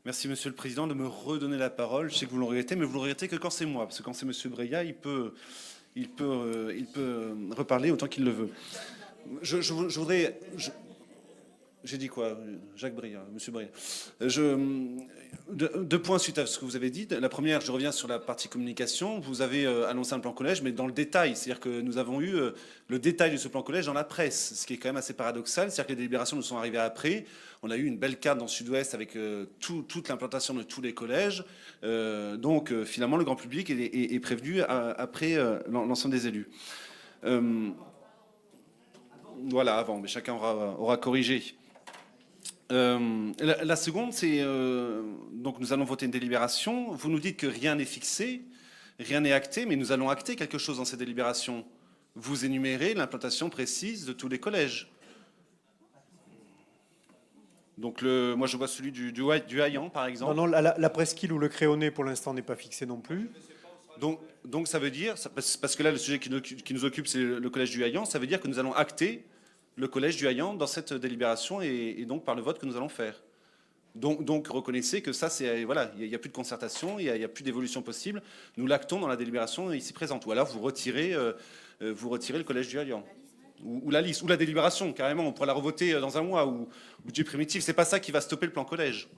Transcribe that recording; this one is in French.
Merci, Monsieur le Président, de me redonner la parole. Je sais que vous le regrettez, mais vous le regrettez que quand c'est moi, parce que quand c'est Monsieur Breillat, il peut reparler autant qu'il le veut. Je voudrais, j'ai dit quoi? Jacques Breillat, Monsieur Breillat. Deux points suite à ce que vous avez dit. La première, je reviens sur la partie communication. Vous avez annoncé un plan collège, mais dans le détail. C'est-à-dire que nous avons eu le détail de ce plan collège dans la presse, ce qui est quand même assez paradoxal. C'est-à-dire que les délibérations nous sont arrivées après. On a eu une belle carte dans le Sud-Ouest avec toute l'implantation de tous les collèges. Donc finalement, le grand public est prévenu après l'ensemble des élus. Voilà, avant, mais chacun aura corrigé. La seconde, c'est donc nous allons voter une délibération. Vous nous dites que rien n'est fixé, rien n'est acté, mais nous allons acter quelque chose dans ces délibérations. Vous énumérez l'implantation précise de tous les collèges. Donc moi je vois celui du Haillan par exemple. Non, la presqu'île ou le Créonais pour l'instant n'est pas fixé non plus. Donc ça veut dire, parce que là le sujet qui nous occupe c'est le collège du Haillan, ça veut dire que nous allons acter le collège du Haillan dans cette délibération et donc par le vote que nous allons faire. Donc reconnaissez que ça, c'est voilà, il n'y a plus de concertation, il n'y a plus d'évolution possible. Nous l'actons dans la délibération ici présente. Ou alors vous retirez le collège du Haillan. Ou la liste, ou la délibération, carrément. On pourra la revoter dans un mois, ou budget primitif. C'est pas ça qui va stopper le plan collège.